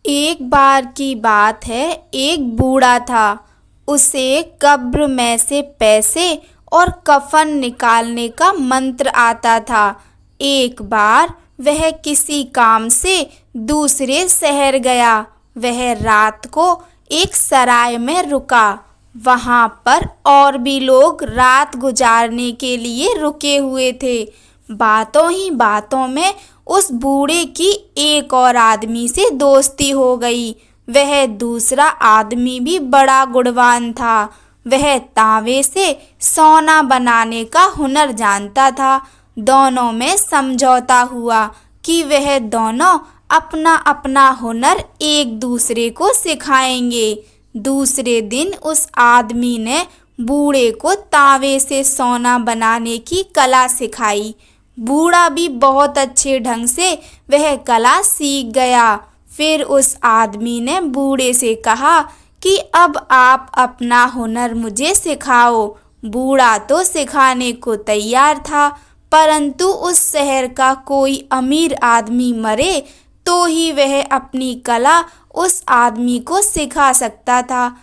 एक बार की बात है, एक बूढ़ा था। उसे कब्र में से पैसे और कफन निकालने का मंत्र आता था। एक बार वह किसी काम से दूसरे शहर गया। वह रात को एक सराय में रुका। वहां पर और भी लोग रात गुजारने के लिए रुके हुए थे। बातों ही बातों में उस बूढ़े की एक और आदमी से दोस्ती हो गई। वह दूसरा आदमी भी बड़ा गुणवान था। वह तांबे से सोना बनाने का हुनर जानता था। दोनों में समझौता हुआ कि वह दोनों अपना अपना हुनर एक दूसरे को सिखाएंगे। दूसरे दिन उस आदमी ने बूढ़े को तांबे से सोना बनाने की कला सिखाई। बूढ़ा भी बहुत अच्छे ढंग से वह कला सीख गया। फिर उस आदमी ने बूढ़े से कहा कि अब आप अपना हुनर मुझे सिखाओ। बूढ़ा तो सिखाने को तैयार था, परंतु उस शहर का कोई अमीर आदमी मरे तो ही वह अपनी कला उस आदमी को सिखा सकता था।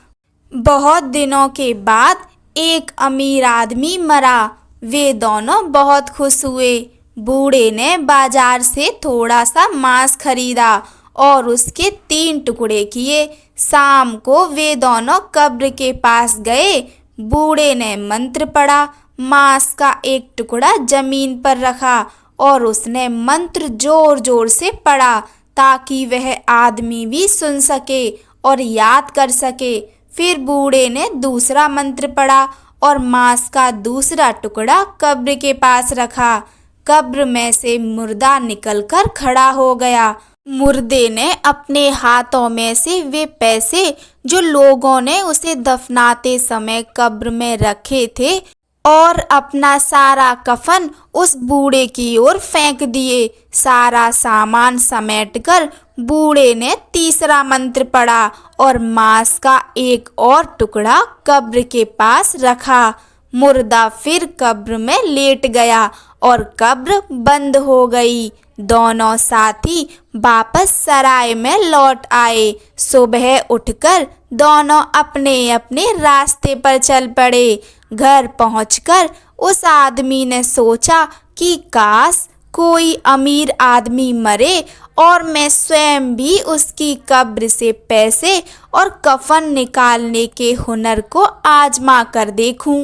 बहुत दिनों के बाद एक अमीर आदमी मरा। वे दोनों बहुत खुश हुए। बूढ़े ने बाजार से थोड़ा सा मांस खरीदा और उसके 3 टुकड़े किए। शाम को वे दोनों कब्र के पास गए। बूढ़े ने मंत्र पढ़ा, मांस का एक टुकड़ा जमीन पर रखा और उसने मंत्र जोर जोर से पढ़ा ताकि वह आदमी भी सुन सके और याद कर सके। फिर बूढ़े ने दूसरा मंत्र पढ़ा और मांस का दूसरा टुकड़ा कब्र के पास रखा। कब्र में से मुर्दा निकलकर खड़ा हो गया। मुर्दे ने अपने हाथों में से वे पैसे जो लोगों ने उसे दफनाते समय कब्र में रखे थे और अपना सारा कफन उस बूढ़े की ओर फेंक दिए। सारा सामान समेटकर बूढ़े ने तीसरा मंत्र पढ़ा और मांस का एक और टुकड़ा कब्र के पास रखा। मुर्दा फिर कब्र में लेट गया और कब्र बंद हो गई। दोनों साथी वापस सराय में लौट आए। सुबह उठकर दोनों अपने अपने रास्ते पर चल पड़े। घर पहुंचकर उस आदमी ने सोचा कि काश कोई अमीर आदमी मरे और मैं स्वयं भी उसकी कब्र से पैसे और कफन निकालने के हुनर को आजमा कर देखूं।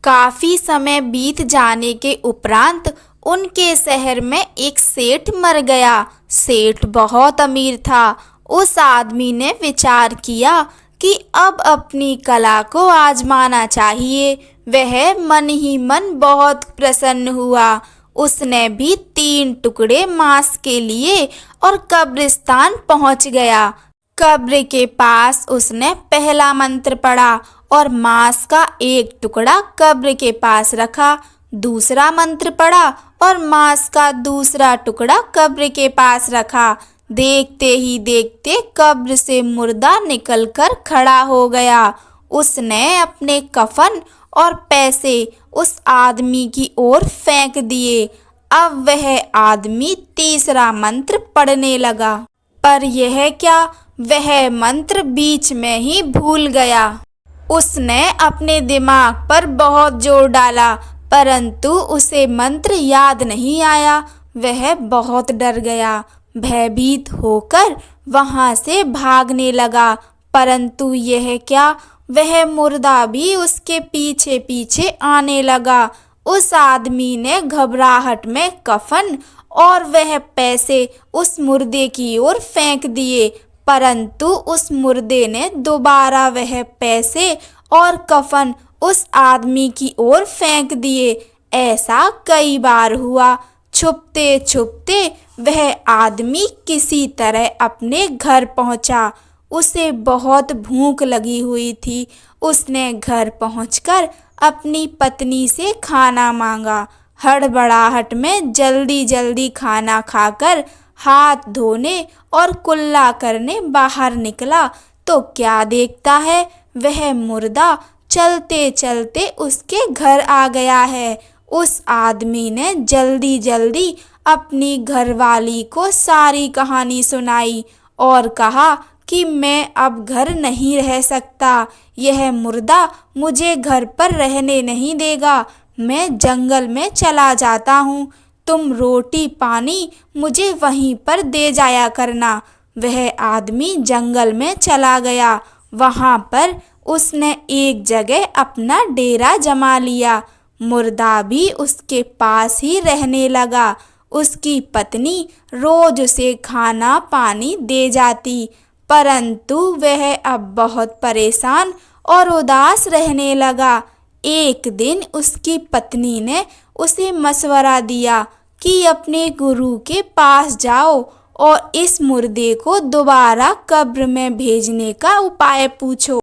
काफी समय बीत जाने के उपरांत उनके शहर में एक सेठ मर गया। सेठ बहुत अमीर था। उस आदमी ने विचार किया कि अब अपनी कला को आजमाना चाहिए। वह मन ही मन बहुत प्रसन्न हुआ। उसने भी 3 टुकड़े मांस के लिए और कब्रिस्तान पहुंच गया। कब्र के पास उसने पहला मंत्र पढ़ा और मांस का एक टुकड़ा कब्र के पास रखा। दूसरा मंत्र पढ़ा और मांस का दूसरा टुकड़ा कब्र के पास रखा। देखते ही देखते कब्र से मुर्दा निकलकर खड़ा हो गया। उसने अपने कफन और पैसे उस आदमी की ओर फेंक दिए। अब वह आदमी तीसरा मंत्र पढ़ने लगा, पर यह क्या, वह मंत्र बीच में ही भूल गया। उसने अपने दिमाग पर बहुत जोर डाला, परंतु उसे मंत्र याद नहीं आया। वह बहुत डर गया। भयभीत होकर वहां से भागने लगा, परंतु यह क्या, वह मुर्दा भी उसके पीछे पीछे आने लगा। उस आदमी ने घबराहट में कफन और वह पैसे उस मुर्दे की ओर फेंक दिए, परंतु उस मुर्दे ने दोबारा वह पैसे और कफन उस आदमी की ओर फेंक दिए। ऐसा कई बार हुआ। छुपते छुपते वह आदमी किसी तरह अपने घर पहुंचा। उसे बहुत भूख लगी हुई थी। उसने घर पहुंचकर अपनी पत्नी से खाना मांगा। हड़बड़ाहट में जल्दी जल्दी खाना खाकर हाथ धोने और कुल्ला करने बाहर निकला तो क्या देखता है, वह मुर्दा चलते चलते उसके घर आ गया है। उस आदमी ने जल्दी जल्दी अपनी घरवाली को सारी कहानी सुनाई और कहा कि मैं अब घर नहीं रह सकता, यह मुर्दा मुझे घर पर रहने नहीं देगा, मैं जंगल में चला जाता हूँ, तुम रोटी पानी मुझे वहीं पर दे जाया करना। वह आदमी जंगल में चला गया। वहाँ पर उसने एक जगह अपना डेरा जमा लिया। मुर्दा भी उसके पास ही रहने लगा। उसकी पत्नी रोज उसे खाना पानी दे जाती, परंतु वह अब बहुत परेशान और उदास रहने लगा। एक दिन उसकी पत्नी ने उसे मशवरा दिया कि अपने गुरु के पास जाओ और इस मुर्दे को दोबारा कब्र में भेजने का उपाय पूछो।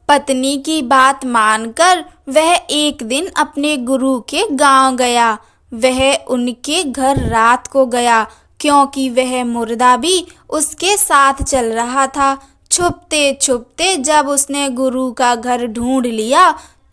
पत्नी की बात मानकर वह एक दिन अपने गुरु के गांव गया। वह उनके घर रात को गया, क्योंकि वह मुर्दा भी उसके साथ चल रहा था। छुपते छुपते जब उसने गुरु का घर ढूंढ लिया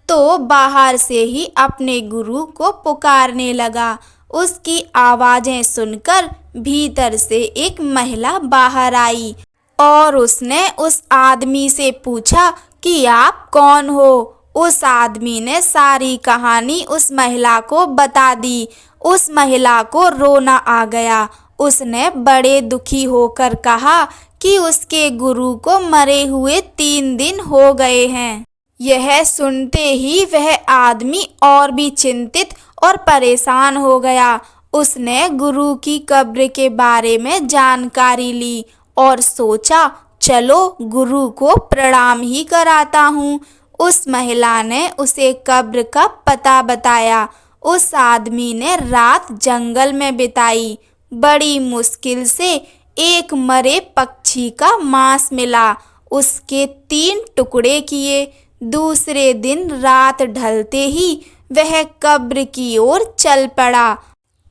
तो बाहर से ही अपने गुरु को पुकारने लगा। उसकी आवाज़ें सुनकर भीतर से एक महिला बाहर आई और उसने उस आदमी से पूछा कि आप कौन हो। उस आदमी ने सारी कहानी उस महिला को बता दी। उस महिला को रोना आ गया। उसने बड़े दुखी होकर कहा कि उसके गुरु को मरे हुए 3 दिन हो गए हैं। यह सुनते ही वह आदमी और भी चिंतित और परेशान हो गया। उसने गुरु की कब्र के बारे में जानकारी ली और सोचा, चलो गुरु को प्रणाम ही कराता हूँ। उस महिला ने उसे कब्र का पता बताया। उस आदमी ने रात जंगल में बिताई। बड़ी मुश्किल से एक मरे पक्षी का मांस मिला। उसके 3 टुकड़े किए। दूसरे दिन रात ढलते ही वह कब्र की ओर चल पड़ा।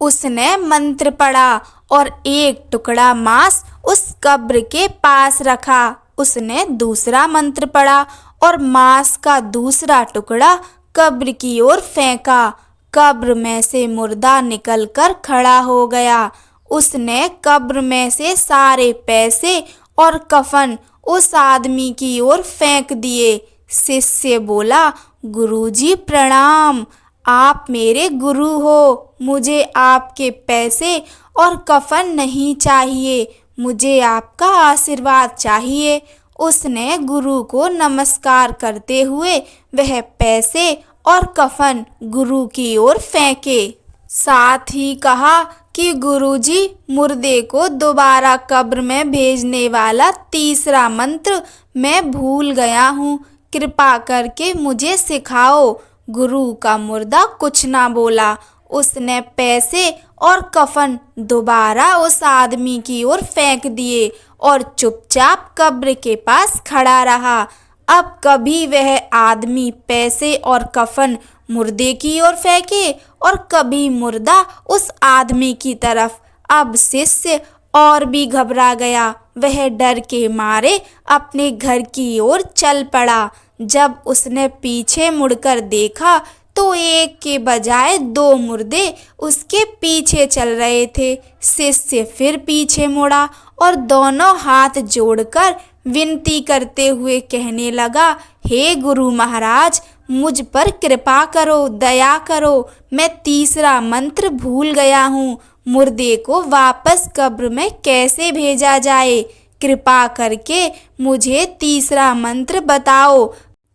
उसने मंत्र पढ़ा और एक टुकड़ा मांस उस कब्र के पास रखा। उसने दूसरा मंत्र पढ़ा और मांस का दूसरा टुकड़ा कब्र की ओर फेंका। कब्र में से मुर्दा निकलकर खड़ा हो गया। उसने कब्र में से सारे पैसे और कफन उस आदमी की ओर फेंक दिए। शिष्य बोला, गुरुजी प्रणाम, आप मेरे गुरु हो, मुझे आपके पैसे और कफन नहीं चाहिए, मुझे आपका आशीर्वाद चाहिए। उसने गुरु को नमस्कार करते हुए वह पैसे और कफन गुरु की ओर फेंके। साथ ही कहा कि गुरुजी, मुर्दे को दोबारा कब्र में भेजने वाला तीसरा मंत्र मैं भूल गया हूँ, कृपा करके मुझे सिखाओ। गुरु का मुर्दा कुछ ना बोला। उसने पैसे और कफन दोबारा उस आदमी की ओर फेंक दिए और चुपचाप कब्र के पास खड़ा रहा। अब कभी वह आदमी पैसे और कफन मुर्दे की ओर फेंके और कभी मुर्दा उस आदमी की तरफ। अब शिष्य और भी घबरा गया। वह डर के मारे अपने घर की ओर चल पड़ा। जब उसने पीछे मुड़कर देखा तो एक के बजाय 2 मुर्दे उसके पीछे चल रहे थे। शिष्य फिर पीछे मुड़ा और दोनों हाथ जोड़कर विनती करते हुए कहने लगा, हे गुरु महाराज, मुझ पर कृपा करो, दया करो, मैं तीसरा मंत्र भूल गया हूँ। मुर्दे को वापस कब्र में कैसे भेजा जाए? कृपा करके मुझे तीसरा मंत्र बताओ।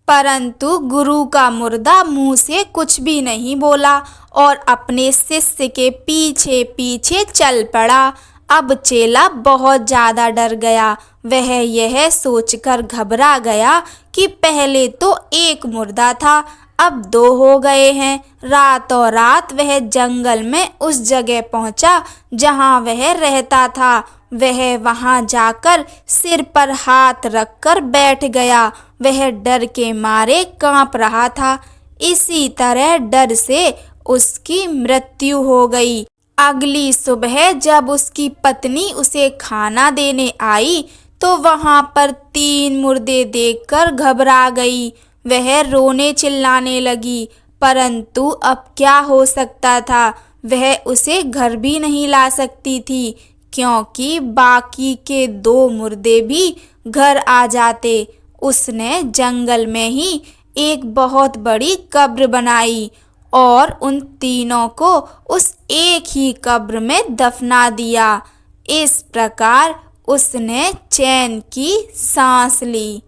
परंतु गुरु का मुर्दा मुंह से कुछ भी नहीं बोला और अपने शिष्य के पीछे पीछे चल पड़ा। अब चेला बहुत ज़्यादा डर गया। वह यह सोचकर घबरा गया कि पहले तो एक मुर्दा था, अब 2 हो गए हैं। रातों रात वह जंगल में उस जगह पहुंचा जहां वह रहता था। वह वहां जाकर सिर पर हाथ रखकर बैठ गया। वह डर के मारे कांप रहा था। इसी तरह डर से उसकी मृत्यु हो गई। अगली सुबह जब उसकी पत्नी उसे खाना देने आई तो वहां पर 3 मुर्दे देखकर घबरा गई। वह रोने चिल्लाने लगी, परंतु अब क्या हो सकता था? वह उसे घर भी नहीं ला सकती थी, क्योंकि बाकी के 2 मुर्दे भी घर आ जाते। उसने जंगल में ही एक बहुत बड़ी कब्र बनाई और उन तीनों को उस एक ही कब्र में दफना दिया। इस प्रकार उसने चैन की सांस ली।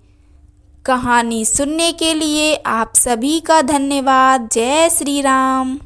कहानी सुनने के लिए आप सभी का धन्यवाद। जय श्री राम।